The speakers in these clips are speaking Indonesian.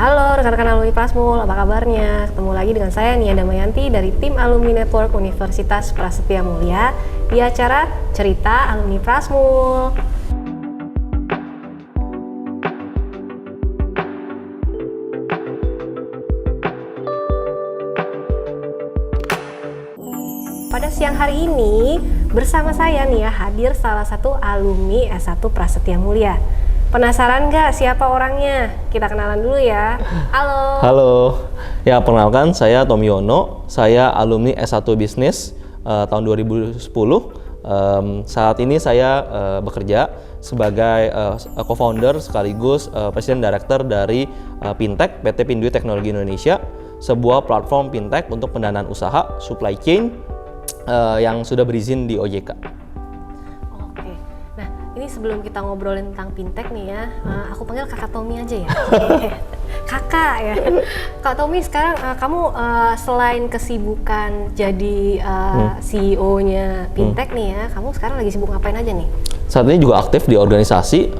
Halo rekan-rekan alumni Prasmul, apa kabarnya? Ketemu lagi dengan saya Nia Damayanti dari tim Alumni Network Universitas Prasetya Mulia di acara Cerita Alumni Prasmul. Pada siang hari ini bersama saya nih ya hadir salah satu alumni S1 Prasetya Mulia. Penasaran nggak siapa orangnya? Kita kenalan dulu ya. Halo. Halo. Ya, perkenalkan saya Tommy Yono. Saya alumni S1 Bisnis tahun 2010. Saat ini saya bekerja sebagai co-founder sekaligus Presiden Director dari Fintech PT Pindui Teknologi Indonesia, sebuah platform fintech untuk pendanaan usaha supply chain yang sudah berizin di OJK. Oke, nah ini sebelum kita ngobrolin tentang fintech nih ya, aku panggil Kakak Tommy aja ya. Kakak ya. Kak Tommy, sekarang kamu selain kesibukan jadi CEO-nya fintech nih ya, kamu sekarang lagi sibuk ngapain aja nih? Saat ini juga aktif di organisasi.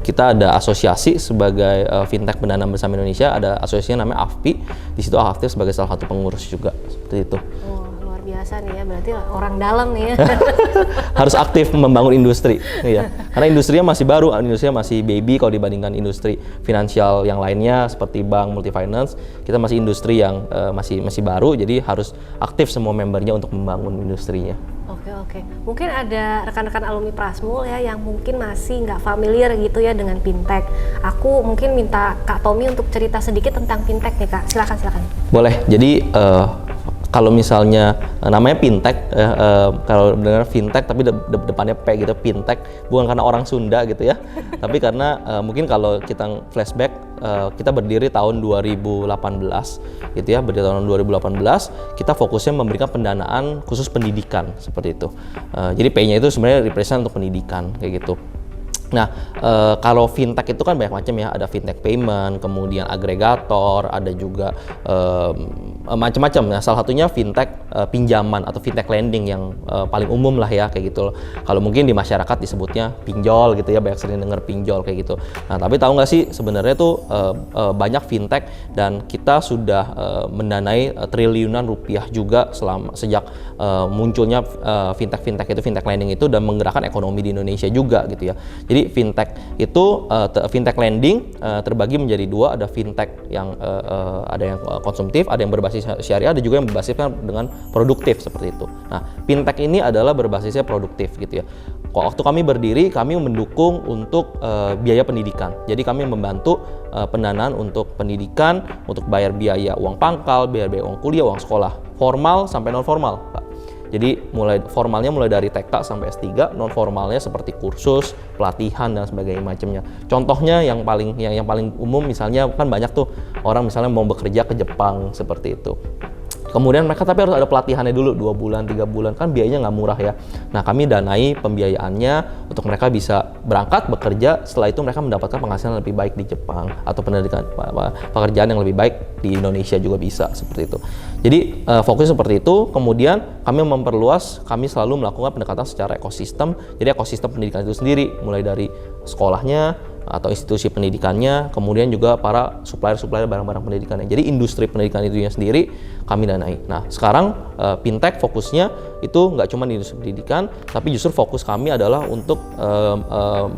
Kita ada asosiasi sebagai fintech pendanaan bersama Indonesia, ada asosiasinya namanya AFPI. Di situ aktif sebagai salah satu pengurus juga, seperti itu. Biasa nih ya, berarti orang dalam nih ya. Harus aktif membangun industri, ya. Karena industrinya masih baru, industrinya masih baby kalau dibandingkan industri finansial yang lainnya seperti bank, multifinance. Kita masih industri yang masih baru, jadi harus aktif semua membernya untuk membangun industrinya. Oke. Mungkin ada rekan-rekan alumni Prasmul ya yang mungkin masih nggak familiar gitu ya dengan fintech. Aku mungkin minta Kak Tommy untuk cerita sedikit tentang fintech nih Kak. Silakan. Boleh. Jadi kalau misalnya namanya fintech, kalau dengar fintech tapi depannya P gitu, fintech, bukan karena orang Sunda gitu ya, tapi karena mungkin kalau kita flashback, kita berdiri tahun 2018 gitu ya, berdiri tahun 2018, kita fokusnya memberikan pendanaan khusus pendidikan seperti itu. Jadi P-nya itu sebenarnya represent untuk pendidikan kayak gitu. Nah, kalau fintech itu kan banyak macam ya, ada fintech payment, kemudian agregator, ada juga macam-macam. Nah, salah satunya fintech pinjaman atau fintech lending yang paling umum lah ya kayak gitu loh. Kalau mungkin di masyarakat disebutnya pinjol gitu ya, banyak sering dengar pinjol kayak gitu. Nah, tapi tahu nggak sih sebenarnya tuh banyak fintech dan kita sudah mendanai triliunan rupiah juga sejak munculnya fintech itu, fintech lending itu, dan menggerakkan ekonomi di Indonesia juga gitu ya. Jadi fintech itu fintech lending terbagi menjadi dua, ada fintech yang ada yang konsumtif, ada yang berbasis syariah, ada juga yang berbasiskan dengan produktif seperti itu. Nah, fintech ini adalah berbasisnya produktif gitu ya. Waktu kami berdiri, kami mendukung untuk biaya pendidikan. Jadi kami membantu pendanaan untuk pendidikan, untuk bayar biaya uang pangkal, biaya uang kuliah, uang sekolah, formal sampai non formal, Pak. Jadi formalnya mulai dari TK sampai S3, non formalnya seperti kursus, pelatihan dan sebagainya macamnya. Contohnya yang paling umum misalnya kan banyak tuh orang misalnya mau bekerja ke Jepang seperti itu. Kemudian mereka tapi harus ada pelatihannya dulu 2 bulan, 3 bulan, kan biayanya nggak murah ya. Nah, kami danai pembiayaannya untuk mereka bisa berangkat bekerja, setelah itu mereka mendapatkan penghasilan lebih baik di Jepang atau pekerjaan yang lebih baik di Indonesia juga bisa seperti itu. Jadi fokus seperti itu. Kemudian kami memperluas, kami selalu melakukan pendekatan secara ekosistem. Jadi ekosistem pendidikan itu sendiri mulai dari sekolahnya atau institusi pendidikannya, kemudian juga para supplier barang-barang pendidikannya. Jadi industri pendidikan itu sendiri kami danai. Nah, sekarang fintech fokusnya itu nggak cuma di industri pendidikan, tapi justru fokus kami adalah untuk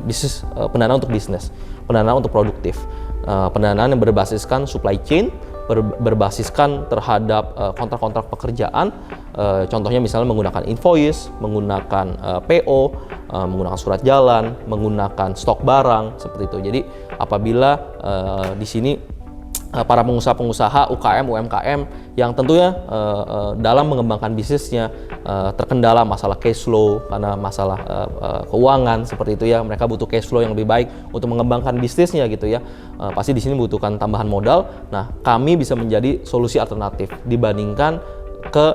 bisnis, pendanaan untuk bisnis, pendanaan untuk produktif, pendanaan yang berbasiskan supply chain, berbasiskan terhadap kontrak-kontrak pekerjaan. Contohnya misalnya menggunakan invoice, menggunakan PO, menggunakan surat jalan, menggunakan stok barang seperti itu. Jadi apabila di sini para pengusaha-pengusaha UMKM yang tentunya dalam mengembangkan bisnisnya terkendala masalah cash flow karena masalah keuangan seperti itu ya, mereka butuh cash flow yang lebih baik untuk mengembangkan bisnisnya gitu ya, pasti di sini membutuhkan tambahan modal. Nah, kami bisa menjadi solusi alternatif dibandingkan ke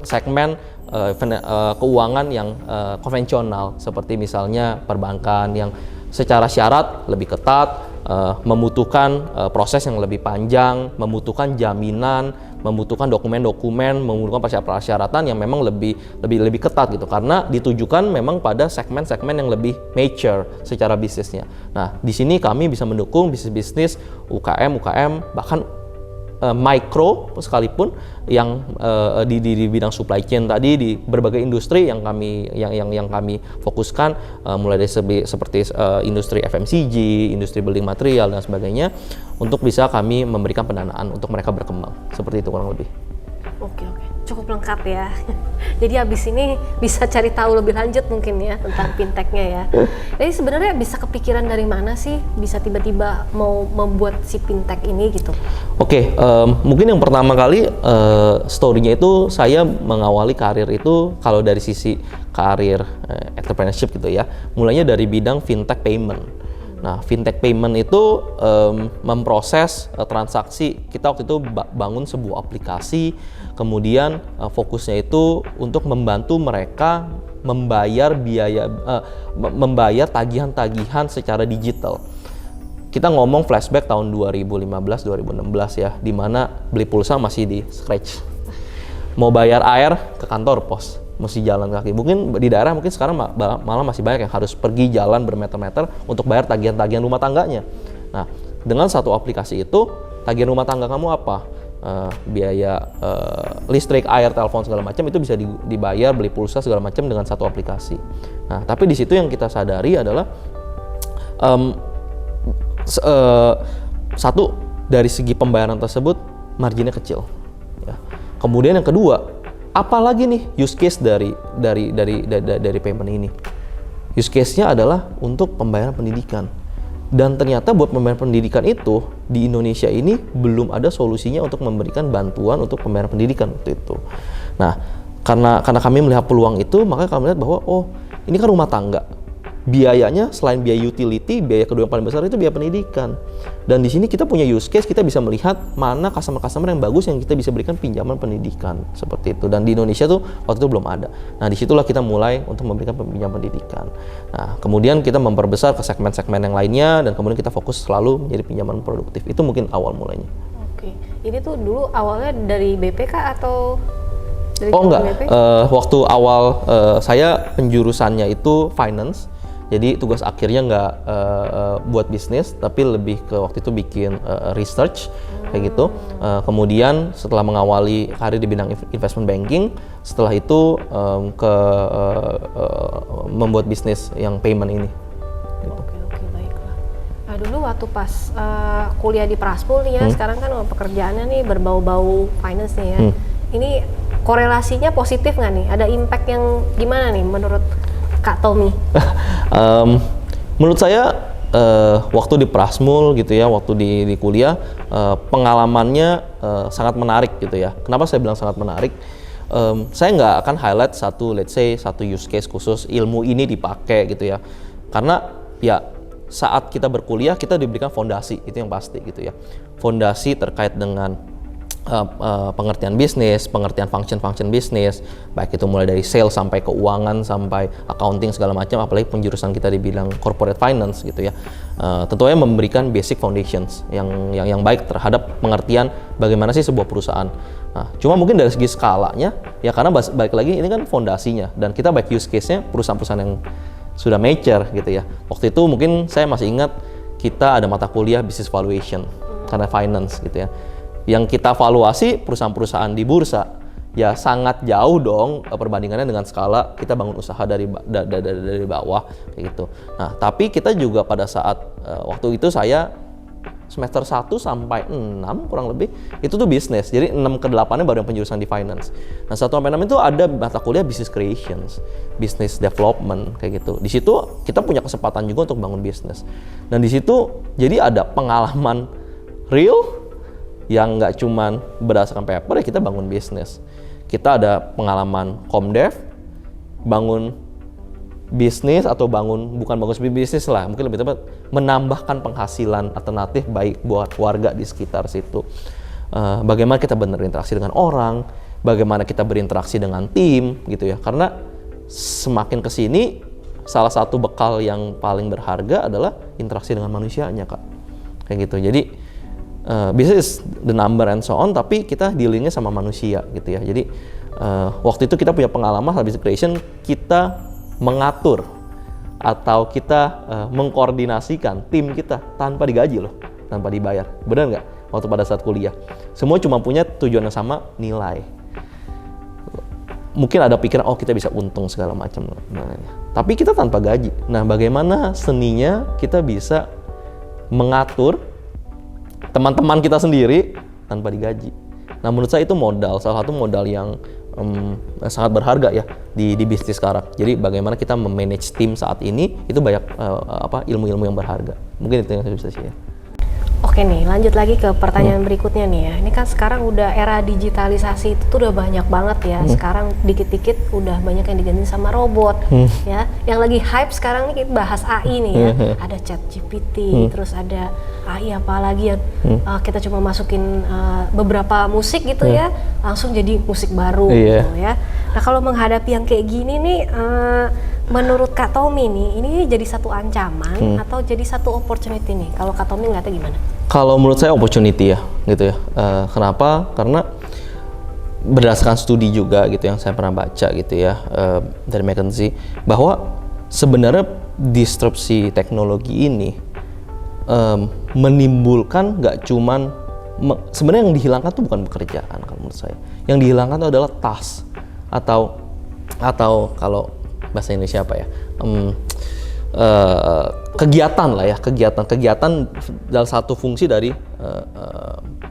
segmen keuangan yang konvensional seperti misalnya perbankan yang secara syarat lebih ketat, membutuhkan proses yang lebih panjang, membutuhkan jaminan, membutuhkan dokumen-dokumen, membutuhkan persyaratan yang memang lebih ketat gitu, karena ditujukan memang pada segmen-segmen yang lebih mature secara bisnisnya. Nah, di sini kami bisa mendukung bisnis-bisnis UKM, bahkan mikro sekalipun yang di bidang supply chain tadi, di berbagai industri yang kami fokuskan, mulai dari seperti industri FMCG, industri building material dan sebagainya, untuk bisa kami memberikan pendanaan untuk mereka berkembang. Seperti itu kurang lebih. Oke, cukup lengkap ya. Jadi habis ini bisa cari tahu lebih lanjut mungkin ya tentang fintechnya ya. Jadi sebenarnya bisa kepikiran dari mana sih bisa tiba-tiba mau membuat si fintech ini gitu? Oke, mungkin yang pertama kali story-nya itu saya mengawali karir itu kalau dari sisi karir entrepreneurship gitu ya. Mulainya dari bidang fintech payment. Nah, fintech payment itu memproses transaksi. Kita waktu itu bangun sebuah aplikasi, kemudian fokusnya itu untuk membantu mereka membayar tagihan-tagihan secara digital. Kita ngomong flashback tahun 2015-2016 ya, di mana beli pulsa masih di scratch. Mau bayar air ke kantor pos, mesti jalan kaki. Mungkin di daerah mungkin sekarang malah masih banyak yang harus pergi jalan bermeter-meter untuk bayar tagihan-tagihan rumah tangganya. Nah, dengan satu aplikasi itu, tagihan rumah tangga kamu apa? Biaya listrik, air, telepon segala macam itu bisa dibayar, beli pulsa segala macam dengan satu aplikasi. Nah, tapi di situ yang kita sadari adalah satu, dari segi pembayaran tersebut marginnya kecil. Ya. Kemudian yang kedua, apalagi nih use case dari payment ini? Use case-nya adalah untuk pembayaran pendidikan. Dan ternyata buat pembayaran pendidikan itu di Indonesia ini belum ada solusinya untuk memberikan bantuan untuk pembayaran pendidikan waktu itu. Nah, karena kami melihat peluang itu, maka kami melihat bahwa ini kan rumah tangga. Biayanya selain biaya utility, biaya kedua yang paling besar itu biaya pendidikan. Dan di sini kita punya use case, kita bisa melihat mana customer-customer yang bagus yang kita bisa berikan pinjaman pendidikan seperti itu. Dan di Indonesia tuh waktu itu belum ada. Nah, disitulah kita mulai untuk memberikan pinjaman pendidikan. Nah, kemudian kita memperbesar ke segmen-segmen yang lainnya, dan kemudian kita fokus selalu menjadi pinjaman produktif. Itu mungkin awal mulanya. Oke, ini tuh dulu awalnya dari BPK atau dari enggak. BP? Waktu awal saya penjurusannya itu finance. Jadi tugas akhirnya nggak buat bisnis, tapi lebih ke waktu itu bikin research kayak gitu. Kemudian setelah mengawali karir di bidang investment banking, setelah itu membuat bisnis yang payment ini. Gitu. Oke, baiklah. Nah, dulu waktu pas kuliah di Praspul nih ya, sekarang kan pekerjaannya nih berbau-bau finance nih ya. Ini korelasinya positif nggak nih? Ada impact yang gimana nih menurut Kak Tommy? Menurut saya waktu di Prasmul gitu ya, waktu di kuliah, pengalamannya sangat menarik gitu ya. Kenapa saya bilang sangat menarik? Saya nggak akan highlight satu use case khusus ilmu ini dipakai gitu ya. Karena ya saat kita berkuliah kita diberikan fondasi, itu yang pasti gitu ya. Fondasi terkait dengan pengertian bisnis, pengertian function bisnis, baik itu mulai dari sales sampai keuangan sampai accounting segala macam, apalagi penjurusan kita di bidang corporate finance gitu ya. Tentunya memberikan basic foundations yang baik terhadap pengertian bagaimana sih sebuah perusahaan. Nah, cuma mungkin dari segi skalanya ya, karena balik lagi ini kan fondasinya, dan kita baik use case-nya perusahaan-perusahaan yang sudah mature gitu ya. Waktu itu mungkin saya masih ingat kita ada mata kuliah business valuation karena finance gitu ya. Yang kita valuasi perusahaan-perusahaan di bursa, ya sangat jauh dong perbandingannya dengan skala kita bangun usaha dari bawah kayak gitu. Nah, tapi kita juga pada saat waktu itu saya semester 1 sampai 6 kurang lebih itu tuh bisnis. Jadi 6 ke 8-nya baru yang penjurusan di finance. Nah, 1 sampai 6 itu ada mata kuliah business creations, business development kayak gitu. Di situ kita punya kesempatan juga untuk bangun bisnis. Dan di situ jadi ada pengalaman real yang nggak cuman berdasarkan paper, ya kita bangun bisnis. Kita ada pengalaman komdev, bangun bisnis atau bukan bangun bisnis lah, mungkin lebih tepat menambahkan penghasilan alternatif baik buat warga di sekitar situ. Bagaimana kita berinteraksi dengan orang, bagaimana kita berinteraksi dengan tim gitu ya. Karena semakin kesini salah satu bekal yang paling berharga adalah interaksi dengan manusianya, Kak. Kayak gitu. Jadi Business is the number and so on, tapi kita dealingnya sama manusia gitu ya. Jadi waktu itu kita punya pengalaman habis creation, kita mengatur atau kita mengkoordinasikan tim kita tanpa digaji loh, tanpa dibayar. Benar nggak? Waktu pada saat kuliah, semua cuma punya tujuan yang sama, nilai. Mungkin ada pikiran, oh kita bisa untung segala macam, tapi kita tanpa gaji. Nah, bagaimana seninya kita bisa mengatur teman-teman kita sendiri tanpa digaji? Nah, menurut saya itu modal, salah satu modal yang sangat berharga ya di bisnis sekarang. Jadi bagaimana kita memanage tim saat ini itu banyak ilmu-ilmu yang berharga. Mungkin itu yang saya bisa share. Oke nih, lanjut lagi ke pertanyaan berikutnya nih ya. Ini kan sekarang udah era digitalisasi itu tuh udah banyak banget ya. Sekarang dikit-dikit udah banyak yang diganti sama robot ya. Yang lagi hype sekarang nih kita bahas AI nih ya. Ada ChatGPT, terus ada AI apa lagi ya. Kita cuma masukin beberapa musik gitu ya, langsung jadi musik baru gitu ya. Nah, kalau menghadapi yang kayak gini nih, menurut Kak Tommy nih, ini jadi satu ancaman atau jadi satu opportunity nih? Kalau Kak Tommy ngeliatnya gimana? Kalau menurut saya opportunity ya, gitu ya. Kenapa? Karena berdasarkan studi juga gitu yang saya pernah baca gitu ya dari McKinsey, bahwa sebenarnya disrupsi teknologi ini menimbulkan nggak cuman sebenarnya yang dihilangkan tuh bukan pekerjaan kalau menurut saya. Yang dihilangkan itu adalah task atau kalau bahasa Indonesia apa ya, kegiatan lah ya, kegiatan dalam satu fungsi dari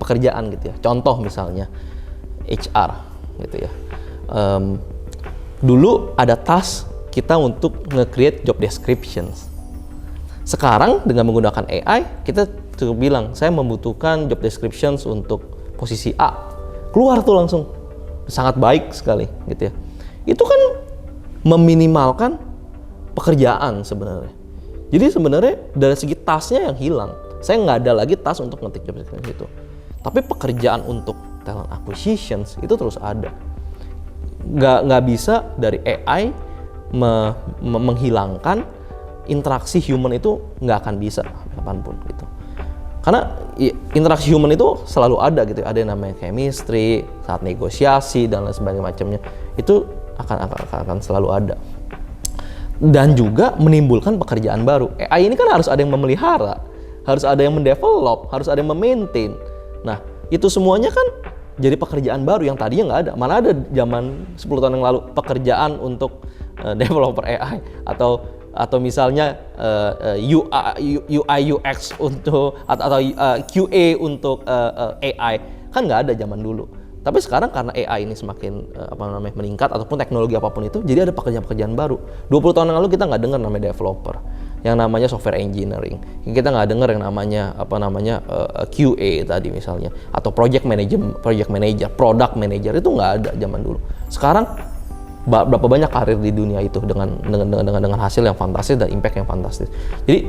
pekerjaan gitu ya. Contoh misalnya HR gitu ya, dulu ada task kita untuk nge-create job descriptions. Sekarang dengan menggunakan AI kita cukup bilang saya membutuhkan job descriptions untuk posisi A, keluar tuh langsung, sangat baik sekali gitu ya. Itu kan meminimalkan pekerjaan sebenarnya. Jadi sebenarnya dari segi tasknya yang hilang, saya nggak ada lagi task untuk ngetik job description itu. Tapi pekerjaan untuk talent acquisitions itu terus ada. Nggak bisa dari AI menghilangkan interaksi human itu, nggak akan bisa kapanpun gitu. Karena interaksi human itu selalu ada gitu. Ada yang namanya chemistry, saat negosiasi dan lain sebagainya macamnya. Itu akan selalu ada. Dan juga menimbulkan pekerjaan baru. AI ini kan harus ada yang memelihara, harus ada yang mendevelop, harus ada yang memaintain. Nah, itu semuanya kan jadi pekerjaan baru yang tadinya nggak ada. Mana ada zaman 10 tahun yang lalu pekerjaan untuk developer AI atau misalnya UI UX untuk atau QA untuk AI, kan nggak ada zaman dulu. Tapi sekarang karena AI ini semakin meningkat ataupun teknologi apapun itu, jadi ada pekerjaan-pekerjaan baru. 20 tahun yang lalu kita nggak dengar namanya developer, yang namanya software engineering. Kita nggak dengar yang namanya QA tadi misalnya, atau project manager, product manager, itu nggak ada zaman dulu. Sekarang berapa banyak karir di dunia itu dengan hasil yang fantastis dan impact yang fantastis. Jadi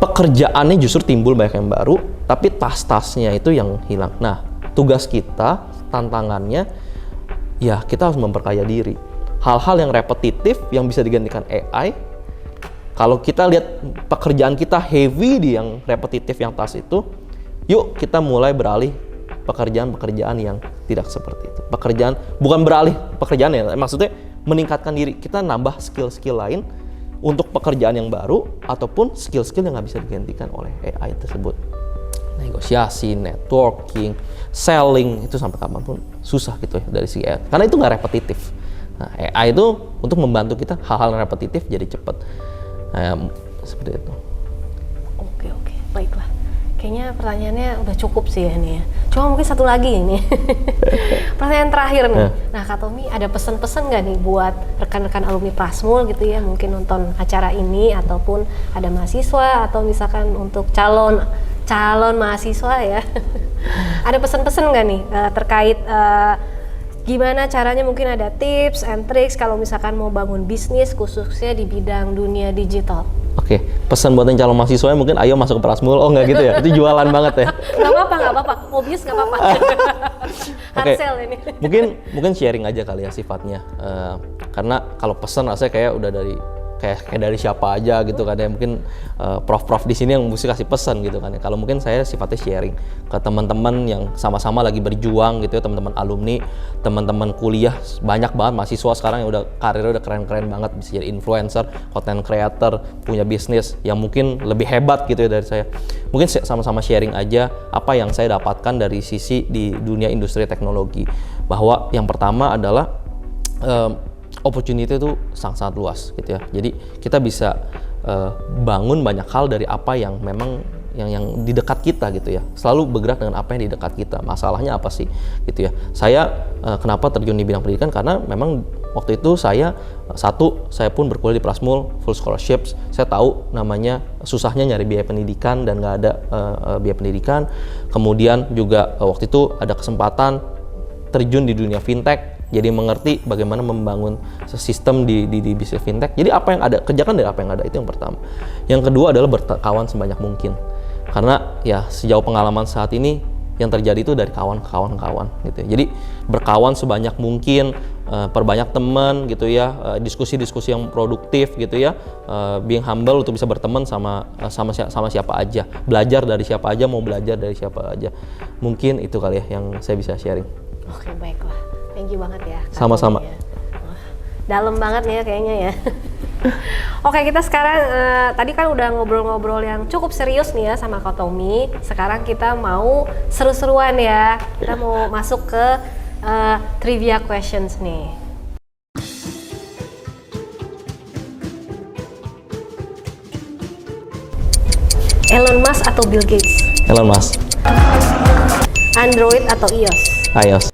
pekerjaannya justru timbul banyak yang baru, tapi tas-tasnya itu yang hilang. Nah, tugas kita, tantangannya, ya kita harus memperkaya diri. Hal-hal yang repetitif yang bisa digantikan AI, kalau kita lihat pekerjaan kita heavy di yang repetitif, yang task itu, yuk kita mulai beralih pekerjaan-pekerjaan yang tidak seperti itu. Pekerjaan, bukan beralih pekerjaan ya, maksudnya meningkatkan diri. Kita nambah skill-skill lain untuk pekerjaan yang baru, ataupun skill-skill yang nggak bisa digantikan oleh AI tersebut. Negosiasi, networking, selling, itu sampai kapanpun susah gitu ya dari segi AI. Karena itu nggak repetitif. Nah, AI itu untuk membantu kita hal-hal yang repetitif jadi cepat. Nah, seperti itu. Oke, baiklah. Kayaknya pertanyaannya udah cukup sih ya nih ya. Cuma mungkin satu lagi ini. Pertanyaan terakhir nih. Nah, Kak Tommy ada pesan-pesan nggak nih buat rekan-rekan alumni Prasmul gitu ya, mungkin nonton acara ini ataupun ada mahasiswa atau misalkan untuk calon mahasiswa ya. Ada pesan-pesan nggak nih terkait gimana caranya, mungkin ada tips and tricks kalau misalkan mau bangun bisnis khususnya di bidang dunia digital? Oke, pesan buat yang calon mahasiswa mungkin ayo masuk ke Prasmul. Oh nggak gitu ya, itu jualan banget ya. Nggak apa-apa, mau bisnis nggak apa-apa. Hard sell ini. Mungkin sharing aja kali ya sifatnya. Karena kalau pesan rasanya kayak udah dari kayak dari siapa aja gitu kan ya, mungkin prof-prof di sini yang mesti kasih pesan gitu kan ya. Kalau mungkin saya sifatnya sharing ke teman-teman yang sama-sama lagi berjuang gitu ya, teman-teman alumni, teman-teman kuliah, banyak banget mahasiswa sekarang yang udah karirnya udah keren-keren banget, bisa jadi influencer, content creator, punya bisnis yang mungkin lebih hebat gitu ya dari saya. Mungkin sama-sama sharing aja apa yang saya dapatkan dari sisi di dunia industri teknologi, bahwa yang pertama adalah opportunity itu sangat-sangat luas gitu ya. Jadi kita bisa bangun banyak hal dari apa yang memang yang di dekat kita gitu ya. Selalu bergerak dengan apa yang di dekat kita. Masalahnya apa sih gitu ya. Saya kenapa terjun di bidang pendidikan, karena memang waktu itu saya pun berkuliah di Prasmul full scholarships. Saya tahu namanya susahnya nyari biaya pendidikan dan nggak ada biaya pendidikan. Kemudian juga waktu itu ada kesempatan terjun di dunia fintech. Jadi mengerti bagaimana membangun sistem di bisnis fintech. Jadi apa yang ada, kerjakan dari apa yang ada, itu yang pertama. Yang kedua adalah berkawan sebanyak mungkin. Karena ya sejauh pengalaman saat ini yang terjadi itu dari kawan-kawan gitu ya. Jadi berkawan sebanyak mungkin, perbanyak teman gitu ya, diskusi-diskusi yang produktif gitu ya, being humble untuk bisa berteman sama siapa aja, belajar dari siapa aja, mau belajar dari siapa aja. Mungkin itu kali ya yang saya bisa sharing. Oke, baiklah. Thank you banget ya. Sama-sama. Wah, dalam banget nih ya kayaknya ya. Oke, kita sekarang tadi kan udah ngobrol-ngobrol yang cukup serius nih ya sama Kak Tommy. Sekarang kita mau seru-seruan ya. Kita mau masuk ke trivia questions nih. Elon Musk atau Bill Gates? Elon Musk. Android atau iOS? iOS.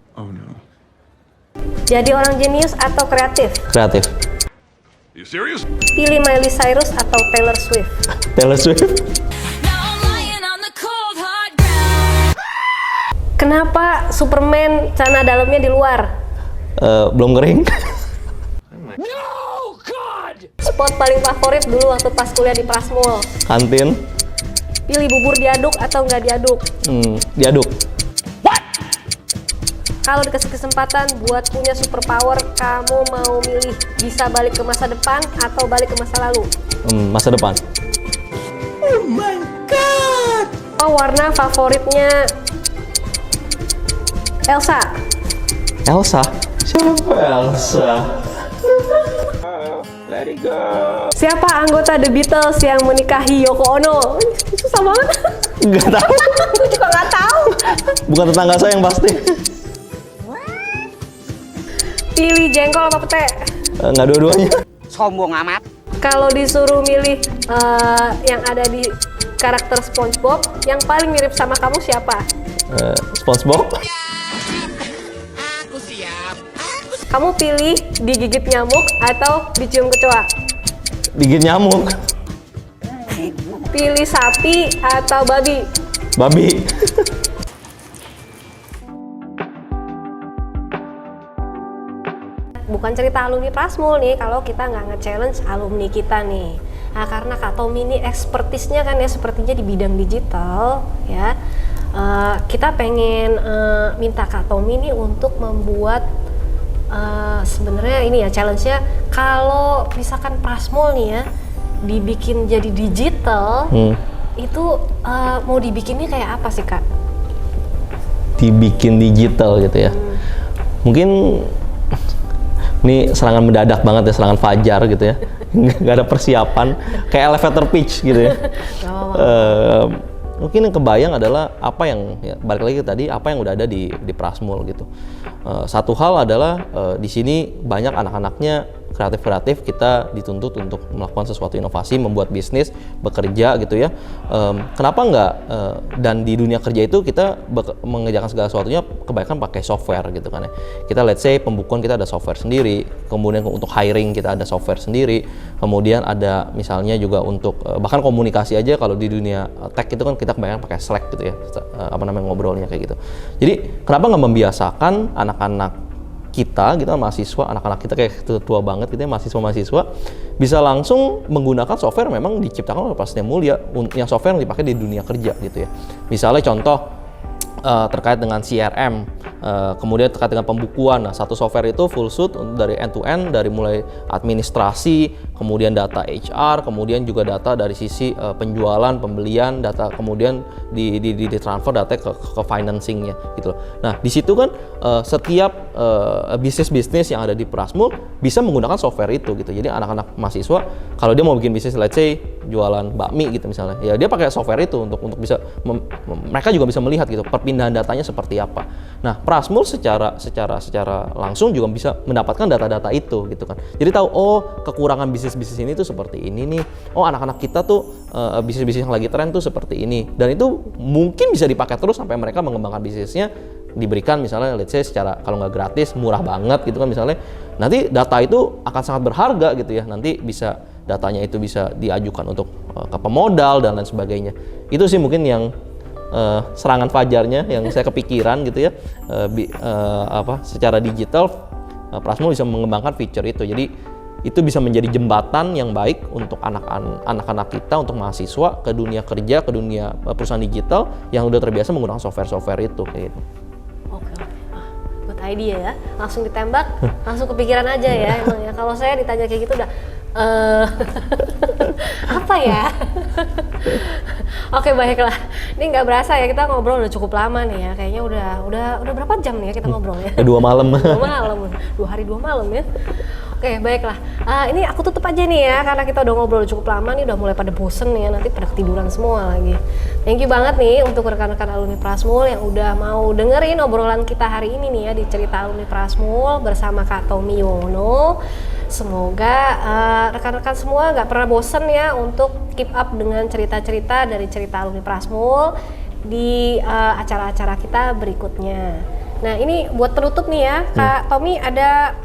Jadi orang jenius atau kreatif? Kreatif. You serious? Pilih Miley Cyrus atau Taylor Swift? Taylor Swift. Kenapa Superman celana dalamnya di luar? Belum kering. Spot paling favorit dulu waktu pas kuliah di Prasmul? Kantin. Pilih bubur diaduk atau nggak diaduk? Diaduk. Kalau dikasih kesempatan buat punya superpower, kamu mau milih bisa balik ke masa depan atau balik ke masa lalu? Masa depan. Oh my god! Oh, warna favoritnya Elsa? Elsa? Siapa Elsa? Let it go. Siapa anggota The Beatles yang menikahi Yoko Ono? Susah banget. Nggak tahu. Aku juga nggak tahu. Bukan tetangga saya yang pasti. Pilih jengkol apa pete? Nggak dua-duanya. Sombong amat. Kalau disuruh milih yang ada di karakter SpongeBob, yang paling mirip sama kamu siapa? SpongeBob. Aku siap. Kamu pilih digigit nyamuk atau dicium kecoa? Digigit nyamuk. Pilih sapi atau babi? Babi. Bukan cerita alumni Prasmul nih kalau kita nggak nge-challenge alumni kita nih. Nah, karena Kak Tommy ini expertise-nya kan ya sepertinya di bidang digital ya. Kita pengen minta Kak Tommy ini untuk membuat sebenarnya ini ya challenge-nya, kalau misalkan Prasmul nih ya dibikin jadi digital, itu mau dibikinnya kayak apa sih Kak? Dibikin digital gitu ya. Mungkin ini serangan mendadak banget ya, serangan fajar gitu ya. Nggak ada persiapan, kayak elevator pitch gitu ya. Mungkin yang kebayang adalah apa yang, ya, balik lagi tadi, apa yang udah ada di Prasmul gitu. Satu hal adalah di sini banyak anak-anaknya kreatif-kreatif, kita dituntut untuk melakukan sesuatu inovasi, membuat bisnis, bekerja gitu ya. Kenapa nggak, dan di dunia kerja itu kita mengerjakan segala sesuatunya kebanyakan pakai software gitu kan ya. Kita let's say pembukuan kita ada software sendiri, kemudian untuk hiring kita ada software sendiri, kemudian ada misalnya juga untuk bahkan komunikasi aja kalau di dunia tech itu kan kita kebanyakan pakai Slack gitu ya, ngobrolnya kayak gitu. Jadi kenapa nggak membiasakan anak-anak kita gitu, mahasiswa, anak-anak kita kayak tua banget gitu ya, mahasiswa-mahasiswa bisa langsung menggunakan software memang diciptakan oleh Prasetya Mulia, yang software yang dipakai di dunia kerja gitu ya. Misalnya contoh terkait dengan CRM, kemudian terkait dengan pembukuan. Nah, satu software itu full suite dari end to end, dari mulai administrasi, kemudian data HR, kemudian juga data dari sisi penjualan, pembelian, data kemudian di transfer data ke financingnya gitu loh. Nah di situ kan setiap bisnis yang ada di Prasmul bisa menggunakan software itu gitu. Jadi anak-anak mahasiswa kalau dia mau bikin bisnis, let's say jualan bakmi gitu misalnya, ya dia pakai software itu untuk bisa mereka juga bisa melihat gitu perpindahan datanya seperti apa. Nah Prasmul secara langsung juga bisa mendapatkan data-data itu gitu kan. Jadi tahu kekurangan bisnis ini tuh seperti ini nih. Anak-anak kita tuh bisnis yang lagi tren tuh seperti ini. Dan itu mungkin bisa dipakai terus sampai mereka mengembangkan bisnisnya, diberikan misalnya let's say secara kalau nggak gratis, murah banget gitu kan misalnya. Nanti data itu akan sangat berharga gitu ya. Nanti datanya itu bisa diajukan untuk ke pemodal dan lain sebagainya. Itu sih mungkin yang serangan fajarnya yang saya kepikiran gitu ya. Secara digital Prasmul bisa mengembangkan feature itu. Jadi itu bisa menjadi jembatan yang baik untuk anak-anak kita, untuk mahasiswa ke dunia kerja, ke dunia perusahaan digital yang udah terbiasa menggunakan software itu kayak gitu. Oke. Good idea ya. Langsung ditembak, langsung kepikiran aja ya emang ya. Kalau saya ditanya kayak gitu udah apa ya? Oke, baiklah. Ini nggak berasa ya, kita ngobrol udah cukup lama nih ya. Kayaknya udah berapa jam nih ya kita ngobrol ya? 2 malam. 2 malam, 2 hari 2 malam ya. Oke, baiklah. Ini aku tutup aja nih ya, karena kita udah ngobrol cukup lama nih, udah mulai pada bosen nih ya, nanti pada ketiduran semua lagi. Thank you banget nih untuk rekan-rekan alumni Prasmul yang udah mau dengerin obrolan kita hari ini nih ya di Cerita Alumni Prasmul bersama Kak Tommy Yuwono. Semoga rekan-rekan semua nggak pernah bosen ya untuk keep up dengan cerita-cerita dari Cerita Alumni Prasmul di acara-acara kita berikutnya. Nah ini buat penutup nih ya, Kak Tommy ada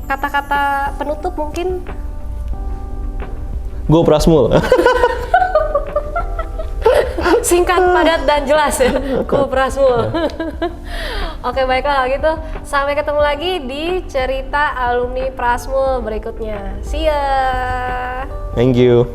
kata-kata penutup mungkin? Go Prasmul. Singkat, padat, dan jelas ya. Go Prasmul. Oke, baiklah gitu. Sampai ketemu lagi di Cerita Alumni Prasmul berikutnya. See ya. Thank you.